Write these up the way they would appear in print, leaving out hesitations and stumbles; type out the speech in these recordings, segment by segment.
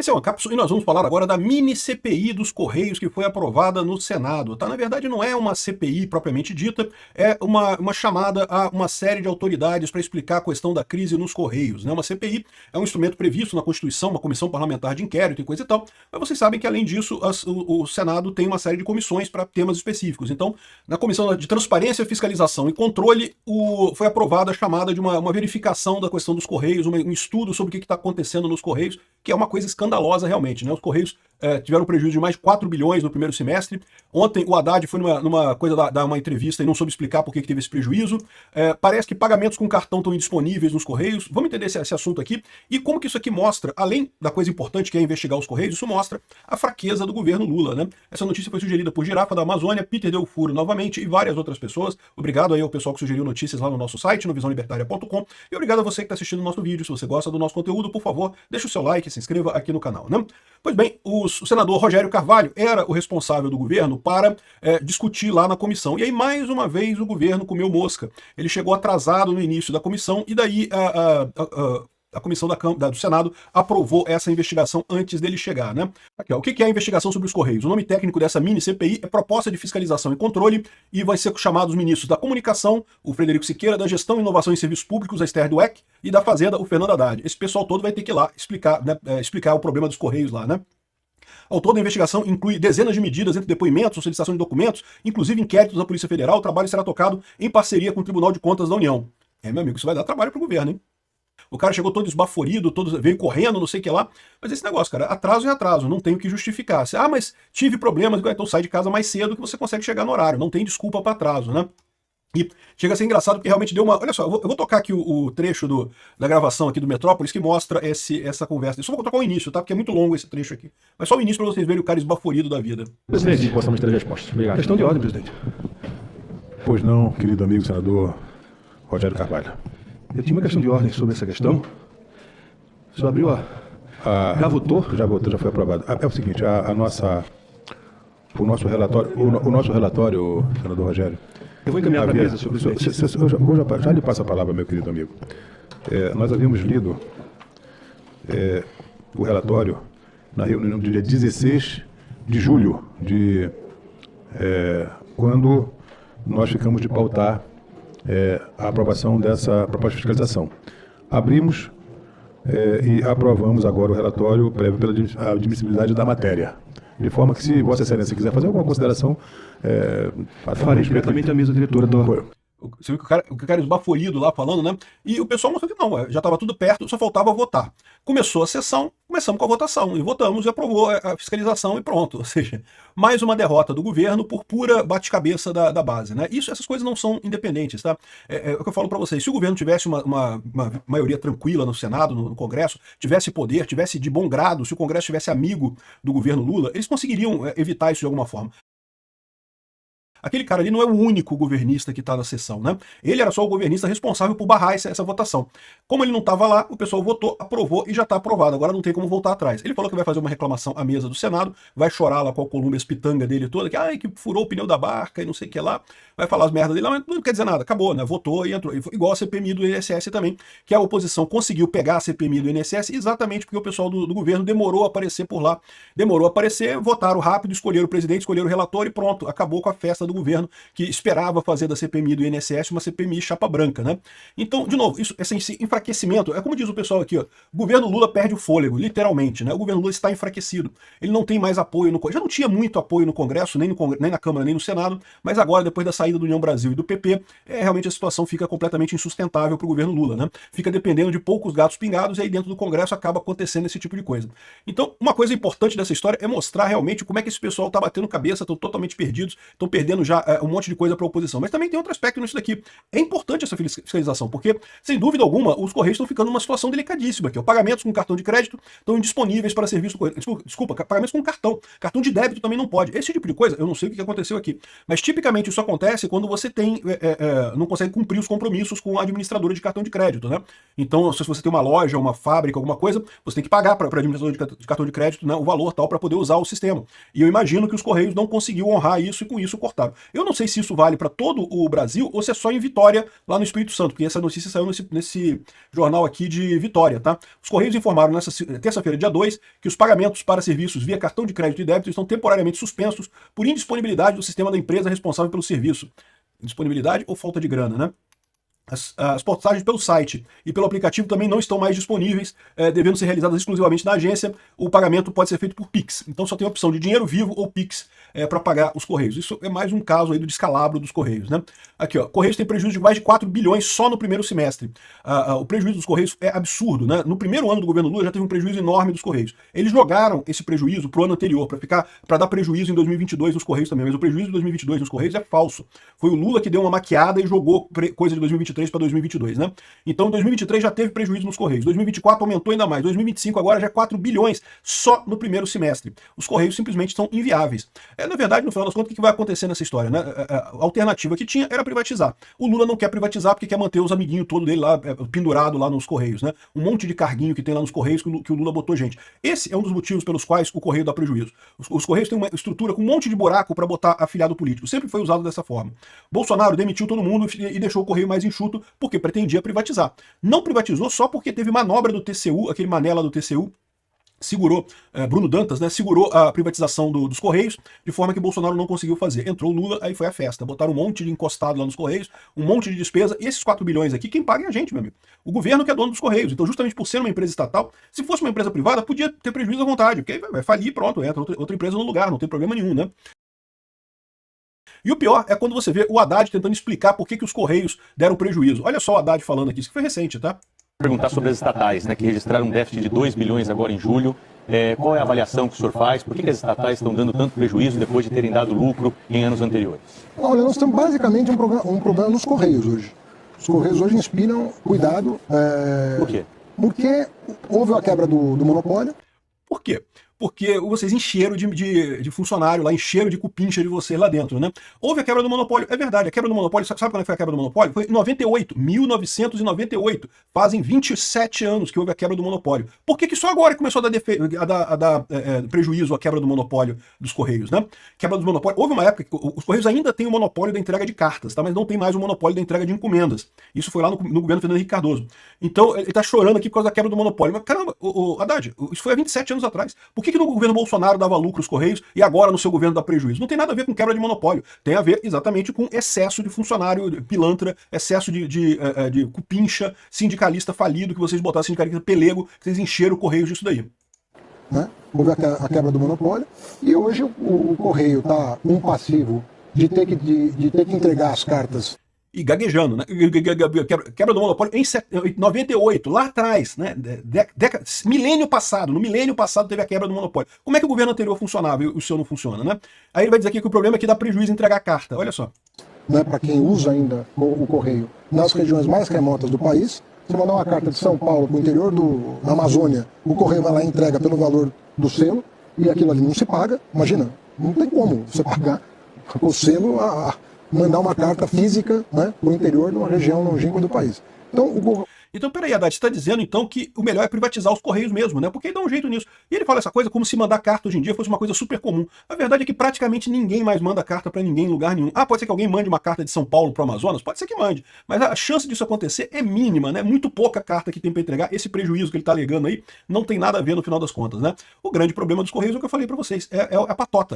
Esse é uma cápsula e nós vamos falar agora da mini CPI dos Correios que foi aprovada no Senado. Tá? Na verdade, não é uma CPI propriamente dita, é uma chamada a uma série de autoridades para explicar a questão da crise nos Correios. Né? Uma CPI é um instrumento previsto na Constituição, uma comissão parlamentar de inquérito e coisa e tal, mas vocês sabem que, além disso, o Senado tem uma série de comissões para temas específicos. Então, na Comissão de Transparência, Fiscalização e Controle, foi aprovada a chamada de uma verificação da questão dos Correios, um estudo sobre o que está acontecendo nos Correios, que é uma coisa escandalosa realmente, né? Os Correios tiveram um prejuízo de mais de 4 bilhões no primeiro semestre. Ontem o Haddad foi numa coisa dar uma entrevista e não soube explicar por que teve esse prejuízo. Parece que pagamentos com cartão estão indisponíveis nos Correios. Vamos entender esse assunto aqui e como que isso aqui mostra, além da coisa importante que é investigar os Correios, isso mostra a fraqueza do governo Lula, né? Essa notícia foi sugerida por Girafa da Amazônia, Peter Delfuro novamente e várias outras pessoas. Obrigado aí ao pessoal que sugeriu notícias lá no nosso site, no visãolibertaria.com, e obrigado a você que está assistindo o nosso vídeo. Se você gosta do nosso conteúdo, por favor, deixa o seu like, se inscreva aqui no canal, né? Pois bem, o senador Rogério Carvalho era o responsável do governo para discutir lá na comissão. E aí, mais uma vez, o governo comeu mosca. Ele chegou atrasado no início da comissão e daí a comissão do Senado aprovou essa investigação antes dele chegar, né? Aqui, ó, o que é a investigação sobre os Correios? O nome técnico dessa mini CPI é Proposta de Fiscalização e Controle e vai ser chamados os ministros da Comunicação, o Frederico Siqueira, da Gestão, Inovação e Serviços Públicos, a Esther Dweck, e da Fazenda, o Fernando Haddad. Esse pessoal todo vai ter que ir lá explicar, né, explicar o problema dos Correios lá, né? Ao todo, a investigação inclui dezenas de medidas entre depoimentos, solicitação de documentos, inclusive inquéritos da Polícia Federal. O trabalho será tocado em parceria com o Tribunal de Contas da União. Meu amigo, isso vai dar trabalho pro governo, hein? O cara chegou todo esbaforido, veio correndo, não sei o que lá. Mas esse negócio, cara, atraso é atraso, não tem o que justificar. Mas tive problemas, então sai de casa mais cedo que você consegue chegar no horário. Não tem desculpa para atraso, né? E chega a ser engraçado porque realmente deu uma... Olha só, eu vou tocar aqui o trecho da gravação aqui do Metrópolis que mostra essa conversa. Eu só vou tocar o início, tá? Porque é muito longo esse trecho aqui. Mas só o início para vocês verem o cara esbaforido da vida. Presidente, possamos ter respostas. Obrigado. Questão de ordem, presidente. Pois não, querido amigo senador Rogério Carvalho. Eu tinha uma questão de ordem sobre essa questão. O senhor abriu já votou? Já votou, já foi aprovado. É o seguinte, o nosso relatório, senador Rogério... Eu vou encaminhar para a mesa, senhor presidente. Já lhe passo a palavra, meu querido amigo. Nós havíamos lido o relatório na reunião do dia 16 de julho, quando nós ficamos de pautar a aprovação dessa proposta de fiscalização. Abrimos e aprovamos agora o relatório prévio pela admissibilidade da matéria. De forma que, se Vossa Excelência quiser fazer alguma consideração... farei diretamente à mesa diretora do... Você viu que o cara esbaforido lá falando, né? E o pessoal mostrou que não, já estava tudo perto, só faltava votar. Começou a sessão, começamos com a votação, e votamos e aprovou a fiscalização e pronto. Ou seja, mais uma derrota do governo por pura bate-cabeça da base, né? Essas coisas não são independentes, tá? É o que eu falo para vocês, se o governo tivesse uma maioria tranquila no Senado, no Congresso, tivesse poder, tivesse de bom grado, se o Congresso tivesse amigo do governo Lula, eles conseguiriam evitar isso de alguma forma. Aquele cara ali não é o único governista que está na sessão, né? Ele era só o governista responsável por barrar essa votação. Como ele não estava lá, o pessoal votou, aprovou e já está aprovado. Agora não tem como voltar atrás. Ele falou que vai fazer uma reclamação à mesa do Senado, vai chorar lá com a Colômbia pitanga dele toda, que furou o pneu da barca e não sei o que lá, vai falar as merdas dele, mas não quer dizer nada, acabou, né? Votou e entrou. Igual a CPMI do INSS também, que a oposição conseguiu pegar a CPMI do INSS exatamente porque o pessoal do governo demorou a aparecer por lá. Demorou a aparecer, votaram rápido, escolheram o presidente, escolheram o relator e pronto, acabou com a festa do governo que esperava fazer da CPMI do INSS uma CPMI chapa branca, né? Então, de novo, esse enfraquecimento, é como diz o pessoal aqui, ó, o governo Lula perde o fôlego, literalmente, né? O governo Lula está enfraquecido. Ele não tem mais apoio no Congresso, já não tinha muito apoio no Congresso, nem na Câmara, nem no Senado, mas agora, depois da saída do União Brasil e do PP, realmente a situação fica completamente insustentável para o governo Lula, né? Fica dependendo de poucos gatos pingados e aí dentro do Congresso acaba acontecendo esse tipo de coisa. Então, uma coisa importante dessa história é mostrar realmente como é que esse pessoal está batendo cabeça, estão totalmente perdidos, estão perdendo já um monte de coisa para a oposição. Mas também tem outro aspecto nisso daqui. É importante essa fiscalização, porque, sem dúvida alguma, os Correios estão ficando numa situação delicadíssima, que pagamentos com cartão de crédito estão indisponíveis para serviço do Correio. Desculpa, pagamentos com cartão. Cartão de débito também não pode. Esse tipo de coisa, eu não sei o que aconteceu aqui. Mas tipicamente isso acontece quando você não consegue cumprir os compromissos com a administradora de cartão de crédito, né? Então, se você tem uma loja, uma fábrica, alguma coisa, você tem que pagar para a administradora de cartão de crédito, né, o valor tal para poder usar o sistema. E eu imagino que os Correios não conseguiu honrar isso e com isso cortar. Eu não sei se isso vale para todo o Brasil ou se é só em Vitória, lá no Espírito Santo, porque essa notícia saiu nesse jornal aqui de Vitória, tá? Os Correios informaram nessa terça-feira, dia 2, que os pagamentos para serviços via cartão de crédito e débito estão temporariamente suspensos por indisponibilidade do sistema da empresa responsável pelo serviço. Indisponibilidade ou falta de grana, né? As postagens pelo site e pelo aplicativo também não estão mais disponíveis, devendo ser realizadas exclusivamente na agência. O pagamento pode ser feito por Pix. Então só tem a opção de dinheiro vivo ou Pix para pagar os Correios. Isso é mais um caso aí do descalabro dos Correios, né? Aqui, ó, Correios tem prejuízo de mais de 4 bilhões só no primeiro semestre. O prejuízo dos Correios é absurdo, né? No primeiro ano do governo Lula já teve um prejuízo enorme dos Correios. Eles jogaram esse prejuízo pro ano anterior, para dar prejuízo em 2022 nos Correios também, mas o prejuízo de 2022 nos Correios é falso. Foi o Lula que deu uma maquiada e jogou coisa de 2023 para 2022, né? Então, em 2023 já teve prejuízo nos Correios. 2024 aumentou ainda mais. 2025 agora já é 4 bilhões só no primeiro semestre. Os Correios simplesmente são inviáveis. Na verdade, no final das contas, o que vai acontecer nessa história, né? A alternativa que tinha era privatizar. O Lula não quer privatizar porque quer manter os amiguinhos todos dele lá, pendurado lá nos Correios, né? Um monte de carguinho que tem lá nos Correios que o Lula botou gente. Esse é um dos motivos pelos quais o Correio dá prejuízo. Os Correios têm uma estrutura com um monte de buraco para botar afiliado político. Sempre foi usado dessa forma. Bolsonaro demitiu todo mundo e deixou o Correio mais enxuto porque pretendia privatizar. Não privatizou só porque teve manobra do TCU, aquele mané lá do TCU, segurou, Bruno Dantas, né, segurou a privatização dos Correios, de forma que Bolsonaro não conseguiu fazer. Entrou o Lula, aí foi a festa. Botaram um monte de encostado lá nos Correios, um monte de despesa, e esses 4 bilhões aqui, quem paga é a gente, meu amigo. O governo que é dono dos Correios. Então, justamente por ser uma empresa estatal, se fosse uma empresa privada, podia ter prejuízo à vontade, porque vai falir, pronto, entra outra empresa no lugar, não tem problema nenhum, né? E o pior é quando você vê o Haddad tentando explicar por que os Correios deram prejuízo. Olha só o Haddad falando aqui, isso que foi recente, tá? Perguntar sobre as estatais, né, que registraram um déficit de 2 bilhões agora em julho. Qual é a avaliação que o senhor faz? Por que as estatais estão dando tanto prejuízo depois de terem dado lucro em anos anteriores? Olha, nós temos basicamente um problema nos Correios hoje. Os Correios hoje inspiram cuidado. Por quê? Porque houve a quebra do monopólio. Por quê? Porque vocês encheram de funcionário lá, encheram de cupincha de vocês lá dentro, né? Houve a quebra do monopólio, é verdade, a quebra do monopólio, sabe quando foi a quebra do monopólio? Foi em 1998. Fazem 27 anos que houve a quebra do monopólio. Por que só agora começou a dar prejuízo à quebra do monopólio dos Correios, né? Quebra do monopólio, houve uma época que os Correios ainda têm o monopólio da entrega de cartas, tá? Mas não tem mais o monopólio da entrega de encomendas. Isso foi lá no governo Fernando Henrique Cardoso. Então, ele tá chorando aqui por causa da quebra do monopólio. Mas, caramba, Haddad, isso foi há 27 anos atrás. Por que no governo Bolsonaro dava lucro aos Correios e agora no seu governo dá prejuízo? Não tem nada a ver com quebra de monopólio. Tem a ver exatamente com excesso de funcionário pilantra, excesso de cupincha, sindicalista falido, que vocês botaram sindicalista pelego, que vocês encheram o Correios disso daí. Né? Houve a quebra do monopólio e hoje o Correio está com um passivo de ter que entregar as cartas. E gaguejando, né? Quebra do monopólio em 98, lá atrás, né? No milênio passado teve a quebra do monopólio. Como é que o governo anterior funcionava e o seu não funciona, né? Aí ele vai dizer aqui que o problema é que dá prejuízo em entregar a carta, olha só. Né, para quem usa ainda o Correio nas regiões mais remotas do país, você mandar uma carta de São Paulo para o interior da Amazônia, o Correio vai lá e entrega pelo valor do selo, e aquilo ali não se paga. Imagina, não tem como você pagar com o selo mandar uma carta física, né, para o interior de uma região longínqua do país. Então, peraí, Haddad, você está dizendo então que o melhor é privatizar os Correios mesmo, né? Porque ele dá um jeito nisso. E ele fala essa coisa como se mandar carta hoje em dia fosse uma coisa super comum. A verdade é que praticamente ninguém mais manda carta para ninguém em lugar nenhum. Pode ser que alguém mande uma carta de São Paulo para o Amazonas? Pode ser que mande. Mas a chance disso acontecer é mínima, né? Muito pouca carta que tem para entregar. Esse prejuízo que ele está alegando aí não tem nada a ver no final das contas, né? O grande problema dos Correios é o que eu falei para vocês. É a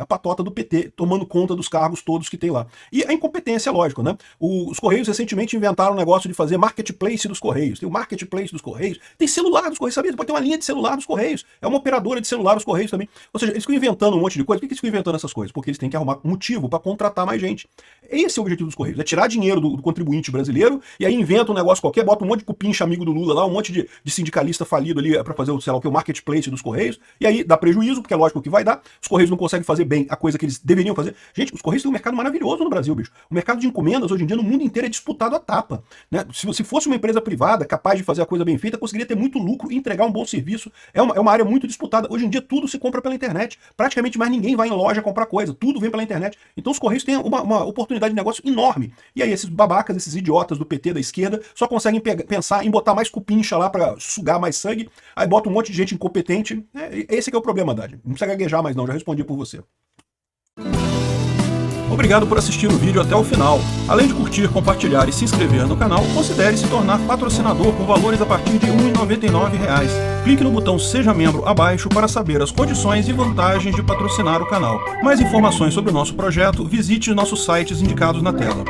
patota do PT tomando conta dos cargos todos que tem lá. E a incompetência, lógico, né? Os Correios recentemente inventaram um negócio de fazer marketplace dos Correios. Tem o marketplace dos Correios, tem celular dos Correios, sabia? Pode ter uma linha de celular dos Correios, é uma operadora de celular dos Correios também. Ou seja, eles ficam inventando um monte de coisa. Por que eles ficam inventando essas coisas? Porque eles têm que arrumar motivo para contratar mais gente. Esse é o objetivo dos Correios, é tirar dinheiro do contribuinte brasileiro e aí inventa um negócio qualquer, bota um monte de cupincha amigo do Lula lá, um monte de sindicalista falido ali para fazer sei lá, o marketplace dos Correios, e aí dá prejuízo, porque é lógico que vai dar. Os Correios não conseguem fazer bem a coisa que eles deveriam fazer. Gente, os Correios têm um mercado maravilhoso no Brasil, bicho. O mercado de encomendas hoje em dia no mundo inteiro é disputado a tapa, né? Se fosse uma empresa privada capaz de fazer a coisa bem feita, conseguiria ter muito lucro e entregar um bom serviço. É uma área muito disputada. Hoje em dia tudo se compra pela internet. Praticamente mais ninguém vai em loja comprar coisa. Tudo vem pela internet. Então os Correios têm uma oportunidade de negócio enorme. E aí esses babacas, esses idiotas do PT, da esquerda, só conseguem pensar em botar mais cupincha lá para sugar mais sangue. Aí bota um monte de gente incompetente. Esse que é o problema, Haddad. Não precisa gaguejar mais não, já respondi por você. Obrigado por assistir o vídeo até o final. Além de curtir, compartilhar e se inscrever no canal, considere se tornar patrocinador por valores a partir de R$ 1,99. Clique no botão Seja Membro abaixo para saber as condições e vantagens de patrocinar o canal. Mais informações sobre o nosso projeto, visite nossos sites indicados na tela.